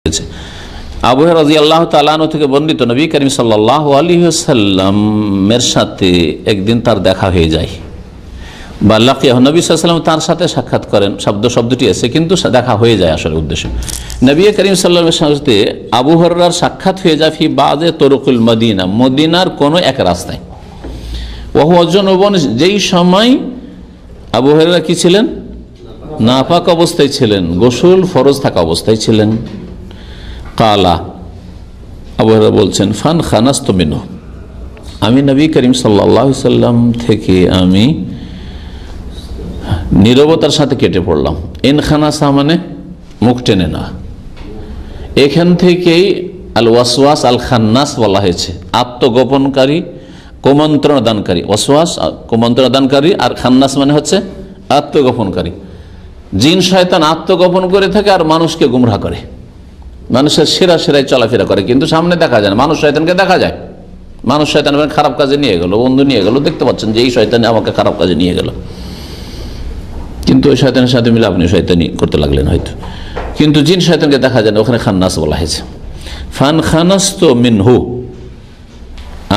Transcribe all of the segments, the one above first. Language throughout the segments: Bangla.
আবু হুরায়রা রাদিয়াল্লাহু তাআলা আনহু থেকে বর্ণিত, নবী করিম সাল্লাল্লাহু আলাইহি ওয়াসাল্লামের সাথে একদিন তার দেখা হয়ে যায়, বা লাকিয়াহু, নবী সাল্লাল্লাহু আলাইহি ওয়াসাল্লাম তার সাথে সাক্ষাৎ করেন। শব্দটি আছে, কিন্তু দেখা হয়ে যায় আসলে উদ্দেশ্য। নবী করিম সাল্লাল্লাহু আলাইহি ওয়াসাল্লামের সাথে আবু হুরায়রার সাক্ষাৎ হয়ে যায় ফি বাযে তুরুকুল মদিনা, মদিনার কোনো এক রাস্তায়। ওয়া হুয়া জুনুবুন, যেই সময় আবু হুরায়রা কি ছিলেন? নাপাক অবস্থায় ছিলেন, গোসল ফরজ থাকা অবস্থায় ছিলেন। কালা, আবু হুরায়রা বলছেন, ফান খানাস্তু মিনহু, আমি নবী করিম সাল্লাল্লাহু আলাইহি সাল্লাম থেকে আমি নীরবতার সাথে কেটে পড়লাম। ইনখানাসা মানে মুখ টেনে না, এখান থেকেই আল ওয়াসওয়াস আল খান্নাস বলা হয়েছে, আত্মগোপনকারী, কুমন্ত্রণা দানকারী। ওয়াসওয়াস কুমন্ত্রণা দানকারী, আর খান্নাস মানে হচ্ছে আত্মগোপনকারী। জিন শয়তান আত্মগোপন করে থাকে আর মানুষকে গুমরাহ করে, মানুষের সেরায় চলাফেরা করে, কিন্তু সামনে দেখা যায় না। মানুষ শয়তানকে দেখা যায়, মানুষ শয়তান খারাপ কাজে নিয়ে গেল, বন্ধু নিয়ে গেল, দেখতে পাচ্ছেন যে এই শয়তান আমাকে খারাপ কাজে নিয়ে গেল, কিন্তু ওই শয়তানের সাথে মিলে আপনি শয়তানি করতে লাগলেন হয়তো, কিন্তু জিন শয়তানকে দেখা যায় না। ওখানে খান্নাস বলা হয়েছে। ফান খানাস্তু মিনহু,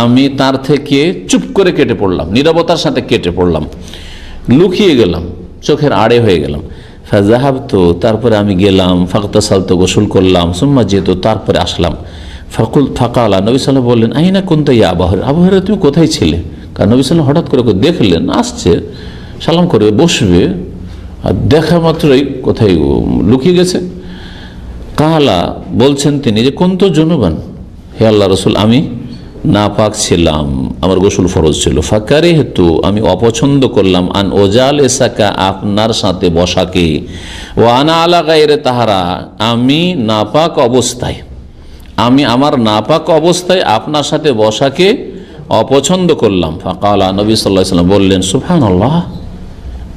আমি তার থেকে চুপ করে কেটে পড়লাম, নীরবতার সাথে কেটে পড়লাম, লুকিয়ে গেলাম, চোখের আড়ে হয়ে গেলাম। ফাযাহাবতু, তারপরে আমি গেলাম, ফাগতাসালতু, গোসল করলাম, সুম্মা জিতু, তারপরে আসলাম। ফাকালা, নবী সাল্লাল্লাহু আলাইহি ওয়াসাল্লাম বললেন, আইনা কুনতা ইয়া আবু হুরায়রা, আবু হুরায়রা তুমি কোথায় ছিলে? কারণ নবী সাল্লাল্লাহু আলাইহি ওয়াসাল্লাম হঠাৎ করে দেখলেন আসছে, সালাম করবে, বসবে, আর দেখা মাত্রই কোথায় লুকিয়ে গেছে। কালা, বলছেন তিনি যে কুনতু জুনুবান, হে আল্লাহ রাসূল, আমি নাপাক ছিলাম, আমার গোসল ফরজ ছিল। ফাকারিহতু, আমি অপছন্দ করলাম, আন ওজালিসাকা, আপনার সাথে বসাকে, ওয়া আনা আলা গায়রি তাহারা, আমি নাপাক অবস্থায়, আমি আমার নাপাক অবস্থায় আপনার সাথে বসাকে অপছন্দ করলাম। ফাকালা, নবী সাল্লাল্লাহু আলাইহি ওয়াসাল্লাম বললেন, সুবহানাল্লাহ,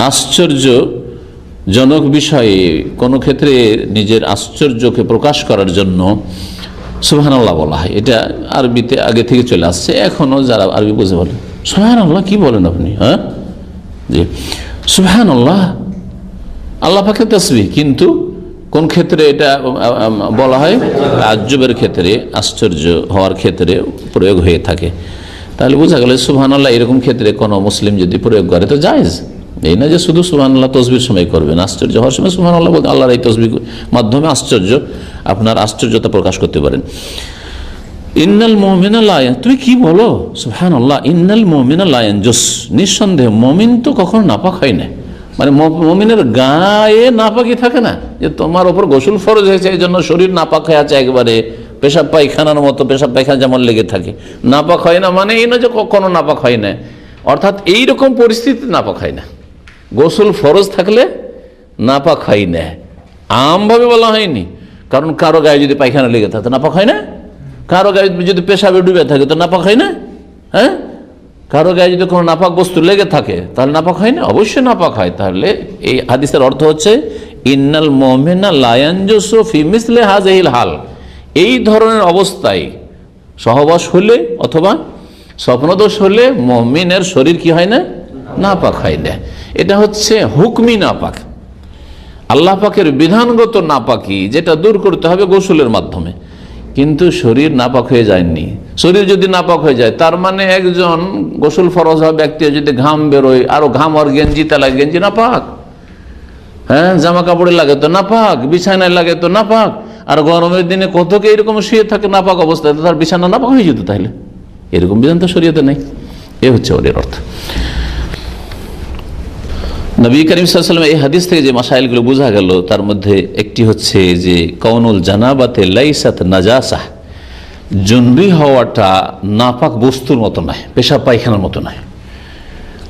আশ্চর্যজনক বিষয়ে কোনো ক্ষেত্রে নিজের আশ্চর্যকে প্রকাশ করার জন্য সুবহানাল্লাহ বলা হয়। এটা আরবিতে আগে থেকে চলে আসছে, এখনো যারা আরবি বুঝে বলেন সুবহানাল্লাহ, কি বলেন আপনি? হ্যাঁ জি, সুবহানাল্লাহ আল্লাহ পাকের তাসবিহ, কিন্তু কোন ক্ষেত্রে এটা বলা হয়? তাজ্জুবের ক্ষেত্রে, আশ্চর্য হওয়ার ক্ষেত্রে প্রয়োগ হয়ে থাকে। তাহলে বোঝা গেল সুবহানাল্লাহ এরকম ক্ষেত্রে কোনো মুসলিম যদি প্রয়োগ করে তো জায়েজ, এই না যে শুধু সুবহানাল্লাহ তসবির সময় করবেন, আশ্চর্য হওয়ার সময় সুবহানাল্লাহ বলতে আল্লাহর এই তসবির মাধ্যমে আপনার আশ্চর্যতা প্রকাশ করতে পারেন। ইন্নাল মুমিনা লা ইয়ানজুস, তুমি কি বলো? সুবহানাল্লাহ, ইন্নাল মুমিনা লা ইয়ানজুস, নিঃসন্দেহে মুমিন তো কখনো নাপাক হয় না। মানে মুমিনের গায়ে নাপাকি থাকে না, যে তোমার ওপর গোসল ফরজ হয়েছে এই জন্য শরীর নাপাক হয়ে আছে, একবারে পেশাব পায়খানার মতো, পেশাব পায়খানা যেমন লেগে থাকে, নাপাক হয় না। মানে এই না যে কখনো নাপাক হয় না, অর্থাৎ এইরকম পরিস্থিতি নাপাক হয় না। গোসল ফরজ থাকলে নাপাক হয় না, আমভাবে বলা হয়নি। কারণ কারো গায়ে যদি পায়খানা লেগে থাকে তো নাপাক হয় না, কারো গায়ে যদি পেশাবে ডুবে থাকে তো নাপাক হয় না, হ্যাঁ, কারো গায়ে যদি কোনো নাপাক বস্তু লেগে থাকে তাহলে নাপাক হয় না, অবশ্যই নাপাক হয়। তাহলে এই হাদিসের অর্থ হচ্ছে ইন্নাল মুমিনা লা ইয়ানজুসু ফি মিসলি হাযিহিল হাল, এই ধরনের অবস্থায় সহবাস হলে অথবা স্বপ্নদোষ হলে মুমিনের শরীর কি হয় না? নাপাক হয় না। এটা হচ্ছে হুকমি নাপাক, আল্লাহ পাকের বিধানগত নাপাকি, যেটা দূর করতে হবে গোসলের মাধ্যমে। কিন্তু শরীর নাপাক হয়ে যায়নি। শরীর যদি নাপাক হয়ে যায় তার মানে একজন গোসল ফরজ হওয়া ব্যক্তি যদি ঘাম বেরোয়, আরো ঘাম আর গেঞ্জিতে লাগে, গেঞ্জি নাপাক, হ্যাঁ, জামা কাপড়ে লাগে তো নাপাক, বিছানায় লাগে তো নাপাক, আর গরমের দিনে কতকে এরকম শুয়ে থাকে নাপাক অবস্থায়, তার বিছানা নাপাক হয়ে যেত। তাহলে এরকম বিধান তো শরীয়তে নেই। এ হচ্ছে ওর অর্থ। নবী করিম সাল্লাল্লাহু আলাইহি ওয়াসাল্লাম এই হাদিস থেকে যে মাসাইলগুলো বোঝা গেল, তার মধ্যে একটি হচ্ছে যে কাউনুল জানাবাতে লাইসাত নাজাসা, জুনবি হওয়াটা নাপাক বস্তুর মতো নয়, পেশাব পায়খানার মতো নয়।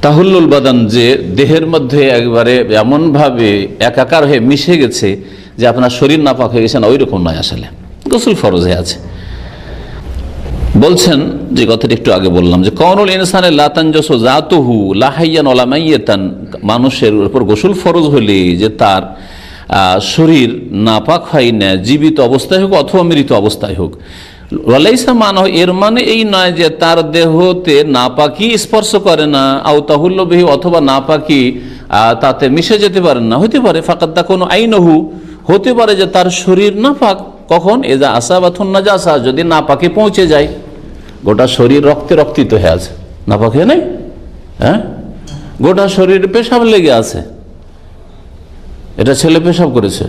তাহুল্লুল বাদান, যে দেহের মধ্যে একবারে এমনভাবে একাকার হয়ে মিশে গেছে যে আপনার শরীর নাপাক হয়ে গেছে না, ওই রকম নয়। আসলে গোসল ফরজ হয়ে আছে। বলছেন যে কথাটি একটু আগে বললাম, যে কাউনুল ইনসানে লা তানজাসু যাতুহু লা হাইয়ান ওয়ালা মাইয়াতান, মানুষের উপর গোসল ফরজ হলে যে তার শরীর নাপাক হয় না, জীবিত অবস্থায় হোক অথবা মৃত অবস্থায় হোক। ওয়ালাইসা মানহ, এর মানে এই নয় যে তার দেহতে নাপাকি স্পর্শ করে না, আও তাহুল্লু বিহি, অথবা নাপাকি তাতে মিশে যেতে পারে না, হতে পারে। ফাকাদ তাকুনু আইনহু, হতে পারে যে তার শরীর নাপাক, কখন? এজা আসাবাতুন নাজাসা, যদি নাপাকে পৌঁছে যায়। গোটা শরীর রক্তে রক্তিত হয়ে আছে, নাপাক হয়ে নাই, হ্যাঁ, গোটা শরীর পেশাব লেগে আছে। এটা ছেলে পেশাব করেছে,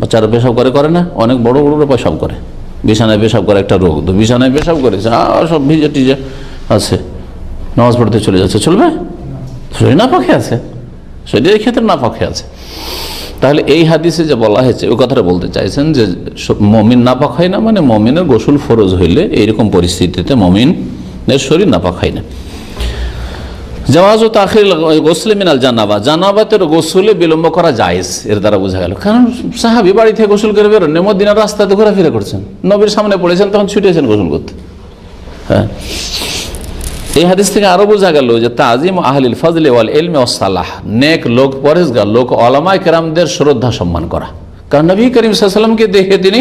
বাচ্চারা পেশাব করে না, অনেক বড় বড় পেশাব করে, বিছানায় পেশাব করে একটা রোগ, তো বিছানায় পেশাব করেছে আর সব ভিজে টিজে আছে, নামাজ পড়তে চলে যাচ্ছে, চলবে? শরীর নাপাকে আছে, শরীরের ক্ষেত্রে নাপাকে আছে। তাহলে এই হাদিসে যে বলা হয়েছে ওই কথাটা বলতে চাইছেন যে মমিন নাপাক হয় না, মানে মমিনের গোসল ফরজ হইলে এইরকম পরিস্থিতিতে মমিনের শরীর নাপাক হয় না। জাওয়াজ ও তাখির গোসলে মিনাল জানাবা, জানাবাতের গোসলে বিলম্ব করা জায়েজ, এর দ্বারা বোঝা গেল। কারণ সাহাবী বাড়ি থেকে গোসল করে বেরোন, মদিনার রাস্তাতে ঘোরাফেরা করছেন, নবীর সামনে পড়েছেন, তখন ছুটেছেন গোসল করতে। হ্যাঁ, এই হাদিস থেকে আরো বোঝা গেল যে তাজিম আহলিল ফজলি ওয়াল ইলমি ওয়াস সালাহ, নেক লোক, পরেজগার লোক, উলামায়ে কেরামদের শ্রদ্ধা সম্মান করা। কারণ নবী করিম সাল্লাল্লাহু আলাইহি ওয়াসাল্লামকে দেখে তিনি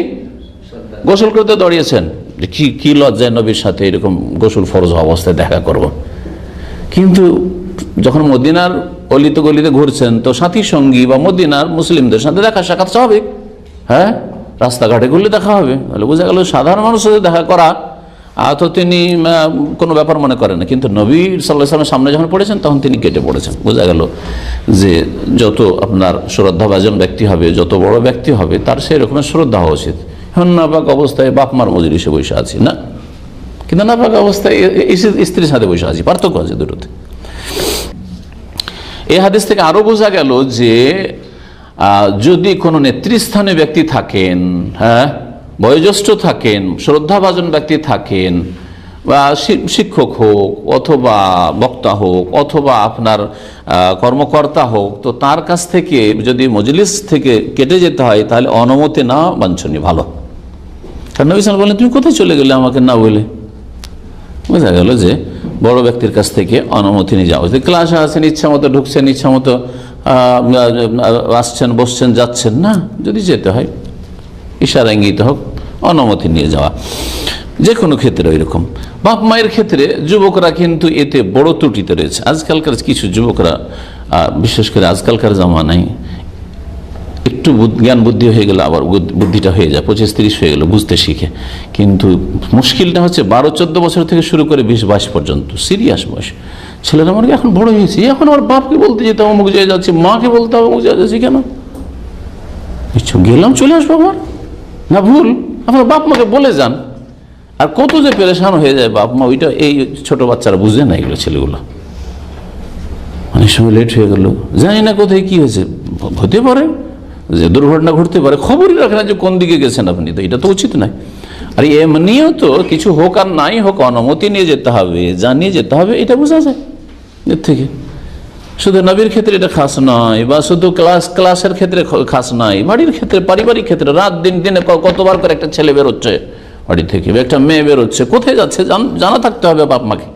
গোসল করতে দৌড়িয়েছেন, যে কি লজ্জায় নবীর সাথে এরকম গোসল ফরজ অবস্থায় দেখা করব। কিন্তু যখন মদিনার অলিতে গলিতে ঘুরছেন, তো সাথী সঙ্গী বা মদিনার মুসলিমদের সাথে দেখা সাক্ষাৎ স্বাভাবিক। হ্যাঁ, রাস্তাঘাটে ঘুরলে দেখা হবে, তাহলে বোঝা গেল সাধারণ মানুষের সাথে দেখা করা তো তিনি কোনো ব্যাপার মনে করেন না। কিন্তু নবী সাল্লাল্লাহু আলাইহি ওয়াসাল্লামের সামনে যখন পড়েছেন, তখন তিনি কেটে পড়েছেন। বোঝা গেল যে যত আপনার শ্রদ্ধাভাজন ব্যক্তি হবে, যত বড় ব্যক্তি হবে, তার সেই রকমের শ্রদ্ধা হওয়া উচিত। এখন নাপাক অবস্থায় বাপ মার মজলিসে বসে আছি না, কিন্তু নাপাক অবস্থায় স্ত্রীর সাথে বসে আছি, পার্থক্য আছে দুটোতে। এই হাদিস থেকে আরো বোঝা গেল যে যদি কোনো নেতৃস্থানে ব্যক্তি থাকেন, হ্যাঁ, বয়োজ্যেষ্ঠ থাকেন, শ্রদ্ধাভাজন ব্যক্তি থাকেন, বা শিক্ষক হোক অথবা বক্তা হোক অথবা আপনার কর্মকর্তা হোক, তো তার কাছ থেকে যদি মজলিস থেকে কেটে যেতে হয়, তাহলে অনুমতি না বাঞ্ছনীয়, ভালো। কারণ নবী সাল্লাল্লাহু আলাইহি ওয়াসাল্লাম বললেন, তুমি কোথায় চলে গেলে আমাকে না বলে? বোঝা গেল যে বড় ব্যক্তির কাছ থেকে অনুমতি নিয়ে যাওয়া। ক্লাসে আছেন, ইচ্ছা মতো ঢুকছেন, ইচ্ছা মতো আসছেন, বসছেন, যাচ্ছেন না, যদি যেতে হয় ইশারা ইঙ্গিত হোক, অনুমতি নিয়ে যাওয়া। যে কোনো ক্ষেত্রে ওই রকম। বাপ মায়ের ক্ষেত্রে যুবকরা কিন্তু এতে বড় ত্রুটিতে রয়েছে। আজকালকার কিছু যুবকরা, বিশেষ করে আজকালকার জামানায় একটু জ্ঞান বুদ্ধি হয়ে গেলে আবার বুদ্ধিটা হয়ে যায়, 25-30 হয়ে গেল, বুঝতে শিখে। কিন্তু মুশকিলটা হচ্ছে 12-14 বছর থেকে শুরু করে 20-22 পর্যন্ত সিরিয়াস বয়স ছেলেরা। আমার এখন বড় হয়েছে, এখন আমার বাপকে বলতে যেতাম অমুক জায়গায় যাচ্ছি, মাকে বলতাম অমুক জায়গায় যাচ্ছি, কেন ইচ্ছু গেলাম চলে আসবো, আমার না ভুল? আপনার বাপ মাকে বলে যান। আর কত যে পেরেশান হয়ে যায় বাপ মা, ওইটা এই ছোট বাচ্চারা বুঝে না, এগুলো ছেলেগুলো। অনেক সময় লেট হয়ে গেল, জানি না কোথায় কি হয়েছে, হতে পারে যে দুর্ঘটনা ঘটতে পারে, খবরই রাখে না যে কোন দিকে গেছেন আপনি, তো এটা তো উচিত নয়। আর এমনিও তো কিছু হোক আর নাই হোক, অনুমতি নিয়ে যেতে হবে, জানিয়ে যেতে হবে, এটা বোঝা যায় এর থেকে। শুধু নবীর ক্ষেত্রে এটা খাস নয়, বা শুধু ক্লাসের ক্ষেত্রে খাস নয়, বাড়ির ক্ষেত্রে, পারিবারিক ক্ষেত্রে রাত দিনে কতবার করে একটা ছেলে বেরোচ্ছে বাড়ি থেকে, একটা মেয়ে বেরোচ্ছে, কোথায় যাচ্ছে জানা থাকতে হবে বাপ মাকে।